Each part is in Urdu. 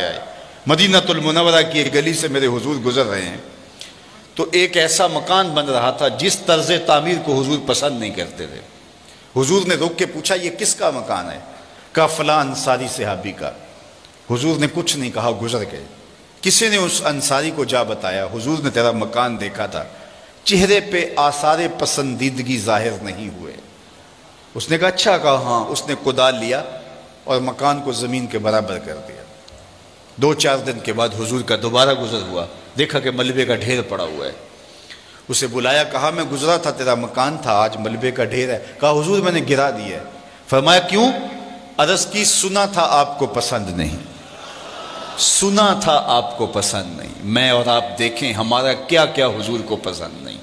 آئے، مدینہ المنورہ کی ایک گلی سے میرے حضور گزر رہے ہیں، تو ایک ایسا مکان بن رہا تھا جس طرز تعمیر کو حضور پسند نہیں کرتے تھے۔ حضور نے رک کے پوچھا یہ کس کا مکان ہے؟ کہا فلاں انصاری صحابی کا۔ حضور نے کچھ نہیں کہا، گزر گئے۔ کسی نے اس انصاری کو جا بتایا حضور نے تیرا مکان دیکھا تھا، چہرے پہ آثار پسندیدگی ظاہر نہیں ہوئے۔ اس نے کہا اچھا، کہا ہاں۔ اس نے کدال لیا اور مکان کو زمین کے برابر کر دیا۔ 2-4 دن کے بعد حضور کا دوبارہ گزر ہوا، دیکھا کہ ملبے کا ڈھیر پڑا ہوا ہے۔ اسے بلایا، کہا میں گزرا تھا، تیرا مکان تھا، آج ملبے کا ڈھیر ہے۔ کہا حضور میں نے گرا دیا ہے۔ فرمایا کیوں؟ عرض کی سنا تھا آپ کو پسند نہیں، سنا تھا آپ کو پسند نہیں۔ میں اور آپ دیکھیں ہمارا کیا کیا حضور کو پسند نہیں،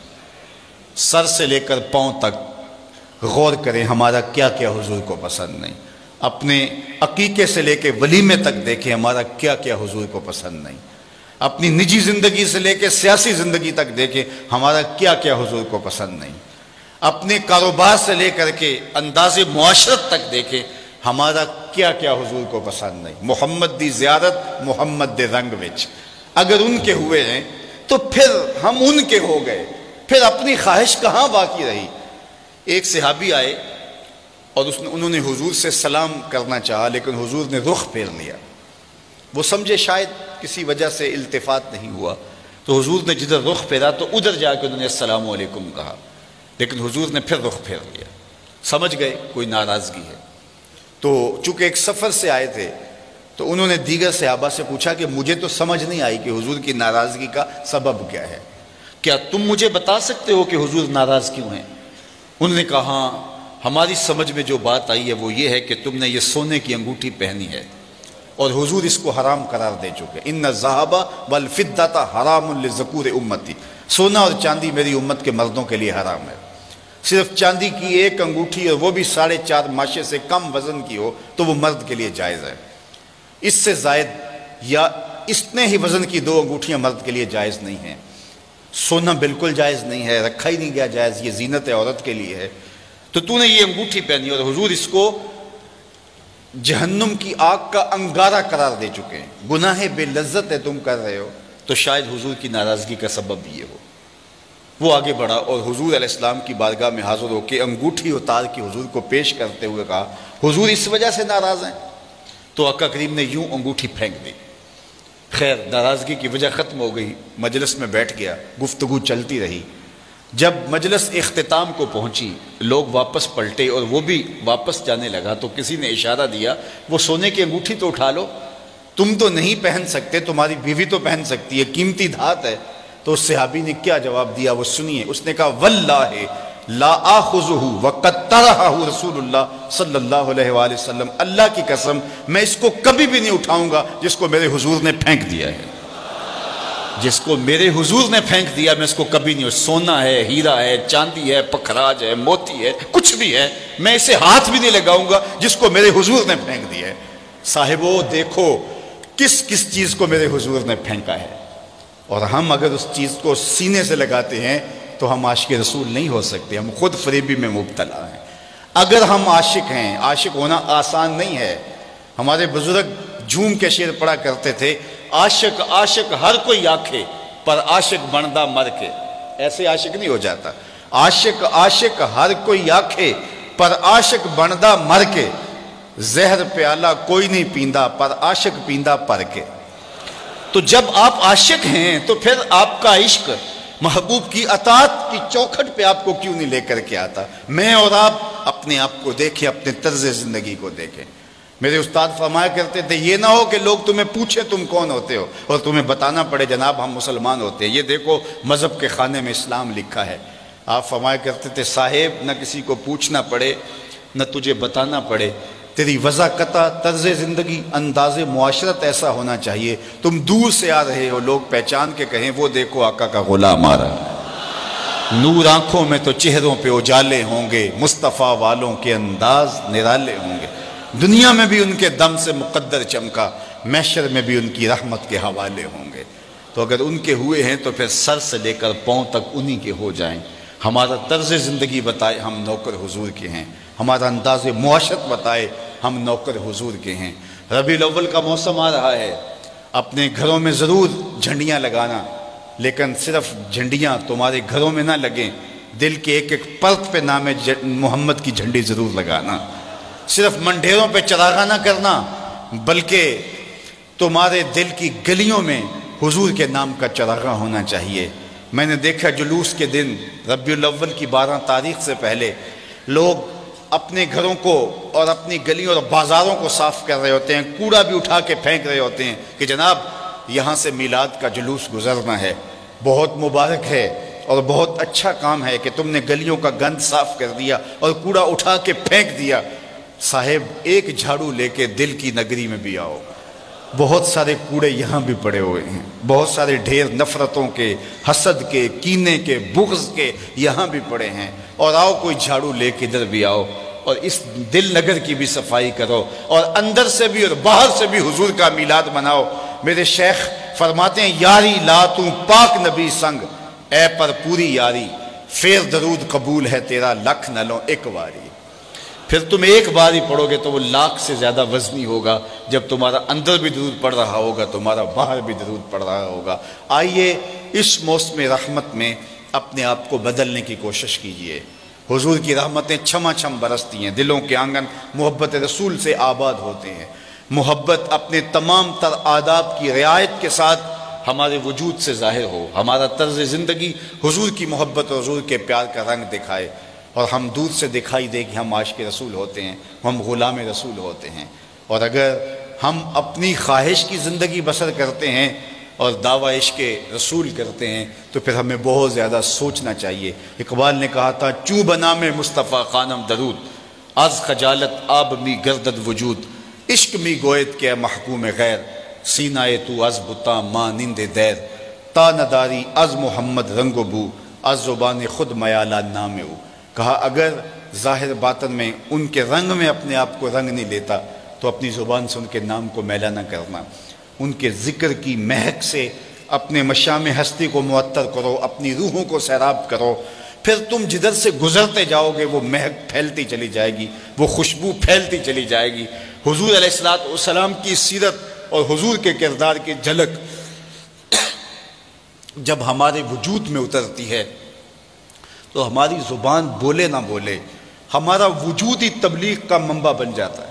سر سے لے کر پاؤں تک غور کریں ہمارا کیا کیا حضور کو پسند نہیں۔ اپنے عقیقے سے لے کے ولیمے تک دیکھیں ہمارا کیا کیا حضور کو پسند نہیں۔ اپنی نجی زندگی سے لے کے سیاسی زندگی تک دیکھیں ہمارا کیا کیا حضور کو پسند نہیں۔ اپنے کاروبار سے لے کر کے انداز معاشرت تک دیکھیں ہمارا کیا کیا حضور کو پسند نہیں۔ محمد دی زیارت محمد دے رنگ وچ، اگر ان کے ہوئے ہیں تو پھر ہم ان کے ہو گئے، پھر اپنی خواہش کہاں باقی رہی۔ ایک صحابی آئے اور انہوں نے حضور سے سلام کرنا چاہا، لیکن حضور نے رخ پھیر لیا۔ وہ سمجھے شاید کسی وجہ سے التفات نہیں ہوا، تو حضور نے جدھر رخ پھیرا تو ادھر جا کے انہوں نے السلام علیکم کہا، لیکن حضور نے پھر رخ پھیر لیا۔ سمجھ گئے کوئی ناراضگی ہے۔ تو چونکہ ایک سفر سے آئے تھے تو انہوں نے دیگر صحابہ سے پوچھا کہ مجھے تو سمجھ نہیں آئی کہ حضور کی ناراضگی کا سبب کیا ہے، کیا تم مجھے بتا سکتے ہو کہ حضور ناراض کیوں ہیں؟ انہوں نے کہا ہاں، ہماری سمجھ میں جو بات آئی ہے وہ یہ ہے کہ تم نے یہ سونے کی انگوٹھی پہنی ہے اور حضور اس کو حرام قرار دے چکے۔ ان الذھب والفضۃ حرام لذکور امتی، سونا اور چاندی میری امت کے مردوں کے لیے حرام ہے۔ صرف چاندی کی ایک انگوٹھی اور وہ بھی 4.5 ماشے سے کم وزن کی ہو تو وہ مرد کے لیے جائز ہے۔ اس سے زائد یا اتنے ہی وزن کی 2 انگوٹھیاں مرد کے لیے جائز نہیں ہیں۔ سونا بالکل جائز نہیں ہے، رکھا ہی نہیں گیا جائز، یہ زینت عورت کے لیے ہے۔ تو تو نے یہ انگوٹھی پہنی اور حضور اس کو جہنم کی آگ کا انگارہ قرار دے چکے ہیں، گناہ بے لذت ہے تم کر رہے ہو، تو شاید حضور کی ناراضگی کا سبب یہ ہو۔ وہ آگے بڑھا اور حضور علیہ السلام کی بارگاہ میں حاضر ہو کے انگوٹھی اتار کے حضور کو پیش کرتے ہوئے کہا حضور اس وجہ سے ناراض ہیں؟ تو آقا کریم نے یوں انگوٹھی پھینک دی۔ خیر ناراضگی کی وجہ ختم ہو گئی، مجلس میں بیٹھ گیا، گفتگو چلتی رہی۔ جب مجلس اختتام کو پہنچی، لوگ واپس پلٹے اور وہ بھی واپس جانے لگا، تو کسی نے اشارہ دیا وہ سونے کی انگوٹھی تو اٹھا لو، تم تو نہیں پہن سکتے، تمہاری بیوی تو پہن سکتی ہے، قیمتی دھات ہے۔ تو اس صحابی نے کیا جواب دیا وہ سنیے۔ اس نے کہا واللہ لا آخذہ وقد طرحہ رسول اللہ صلی اللہ علیہ وآلہ وسلم، اللہ کی قسم میں اس کو کبھی بھی نہیں اٹھاؤں گا جس کو میرے حضور نے پھینک دیا ہے، جس کو میرے حضور نے پھینک دیا میں اس کو کبھی نہیں، سونا ہے، ہیرا ہے، چاندی ہے، پکھراج ہے، موتی ہے، کچھ بھی ہے، میں اسے ہاتھ بھی نہیں لگاؤں گا جس کو میرے حضور نے پھینک دیا ہے۔ صاحبو دیکھو کس کس چیز کو میرے حضور نے پھینکا ہے، اور ہم اگر اس چیز کو سینے سے لگاتے ہیں تو ہم عاشق رسول نہیں ہو سکتے، ہم خود فریبی میں مبتلا ہیں۔ اگر ہم عاشق ہیں، عاشق ہونا آسان نہیں ہے۔ ہمارے بزرگ جھوم کے شعر پڑھا کرتے تھے، عاشق عاشق ہر کوئی آکھے پر عاشق بندا مر کے، ایسے عاشق نہیں ہو جاتا۔ عاشق عاشق ہر کوئی آکھے پر عاشق بندا مر کے، زہر پیالہ کوئی نہیں پیندا پر عاشق پیندا پر کے۔ تو جب آپ عاشق ہیں تو پھر آپ کا عشق محبوب کی اطاعت کی چوکھٹ پہ آپ کو کیوں نہیں لے کر کے آتا؟ میں اور آپ اپنے آپ کو دیکھیں، اپنے طرز زندگی کو دیکھیں۔ میرے استاد فرمایا کرتے تھے یہ نہ ہو کہ لوگ تمہیں پوچھیں تم کون ہوتے ہو اور تمہیں بتانا پڑے جناب ہم مسلمان ہوتے ہیں، یہ دیکھو مذہب کے خانے میں اسلام لکھا ہے۔ آپ فرمایا کرتے تھے صاحب نہ کسی کو پوچھنا پڑے نہ تجھے بتانا پڑے، تیری وضاقتہ طرز زندگی انداز معاشرت ایسا ہونا چاہیے تم دور سے آ رہے ہو لوگ پہچان کے کہیں وہ دیکھو آقا کا غلام آ رہا ہے۔ نور آنکھوں میں تو چہروں پہ اجالے ہوں گے، مصطفیٰ والوں کے انداز نرالے ہوں گے، دنیا میں بھی ان کے دم سے مقدر چمکا، محشر میں بھی ان کی رحمت کے حوالے ہوں گے۔ تو اگر ان کے ہوئے ہیں تو پھر سر سے لے کر پاؤں تک انہی کے ہو جائیں۔ ہمارا طرز زندگی بتائے ہم نوکر حضور کے ہیں، ہمارا انداز معاشرت بتائے ہم نوکر حضور کے ہیں۔ ربیع الاول کا موسم آ رہا ہے، اپنے گھروں میں ضرور جھنڈیاں لگانا، لیکن صرف جھنڈیاں تمہارے گھروں میں نہ لگیں، دل کے ایک ایک پرت پہ نام محمد کی جھنڈی ضرور لگانا۔ صرف منڈیروں پہ چراغاں نہ کرنا، بلکہ تمہارے دل کی گلیوں میں حضور کے نام کا چراغاں ہونا چاہیے۔ میں نے دیکھا جلوس کے دن ربیع الاول کی 12 تاریخ سے پہلے لوگ اپنے گھروں کو اور اپنی گلیوں اور بازاروں کو صاف کر رہے ہوتے ہیں، کوڑا بھی اٹھا کے پھینک رہے ہوتے ہیں کہ جناب یہاں سے میلاد کا جلوس گزرنا ہے۔ بہت مبارک ہے اور بہت اچھا کام ہے کہ تم نے گلیوں کا گند صاف کر دیا اور کوڑا اٹھا کے پھینک دیا۔ صاحب ایک جھاڑو لے کے دل کی نگری میں بھی آؤ، بہت سارے کوڑے یہاں بھی پڑے ہوئے ہیں، بہت سارے ڈھیر نفرتوں کے، حسد کے، کینے کے، بغض کے یہاں بھی پڑے ہیں، اور آؤ کوئی جھاڑو لے کے ادھر بھی آؤ اور اس دل نگر کی بھی صفائی کرو، اور اندر سے بھی اور باہر سے بھی حضور کا میلاد مناؤ۔ میرے شیخ فرماتے ہیں یاری لا تو پاک نبی سنگ، اے پر پوری یاری پھر درود قبول ہے تیرا لکھ نہ لو ایک واری۔ پھر تم ایک بار ہی پڑھو گے تو وہ لاکھ سے زیادہ وزنی ہوگا، جب تمہارا اندر بھی درود پڑھ رہا ہوگا، تمہارا باہر بھی درود پڑھ رہا ہوگا۔ آئیے اس موسم رحمت میں اپنے آپ کو بدلنے کی کوشش کیجئے۔ حضور کی رحمتیں چھما چھم برستی ہیں، دلوں کے آنگن محبت رسول سے آباد ہوتے ہیں۔ محبت اپنے تمام تر آداب کی رعایت کے ساتھ ہمارے وجود سے ظاہر ہو، ہمارا طرز زندگی حضور کی محبت اور حضور کے پیار کا رنگ دکھائے، اور ہم دور سے دکھائی دے کہ ہم عاشق رسول ہوتے ہیں، ہم غلام رسول ہوتے ہیں۔ اور اگر ہم اپنی خواہش کی زندگی بسر کرتے ہیں اور دعوی عشق رسول کرتے ہیں تو پھر ہمیں بہت زیادہ سوچنا چاہیے۔ اقبال نے کہا تھا چوں بنام مصطفیٰ خانم درود، از خجالت آب می گردد وجود، عشق می گوید کہ محکوم غیر، سینہ تو از بتا مانند دیر، تا نداری از محمد رنگ و بو، از زبان خود میالہ نام او۔ کہا اگر ظاہر باطن میں ان کے رنگ میں اپنے آپ کو رنگ نہیں لیتا تو اپنی زبان سے ان کے نام کو میلا نہ کرنا، ان کے ذکر کی مہک سے اپنے مشام ہستی کو معطر کرو، اپنی روحوں کو سیراب کرو، پھر تم جدھر سے گزرتے جاؤ گے وہ مہک پھیلتی چلی جائے گی، وہ خوشبو پھیلتی چلی جائے گی۔ حضور علیہ السلام کی سیرت اور حضور کے کردار کی جھلک جب ہمارے وجود میں اترتی ہے تو ہماری زبان بولے نہ بولے ہمارا وجود ہی تبلیغ کا منبع بن جاتا ہے۔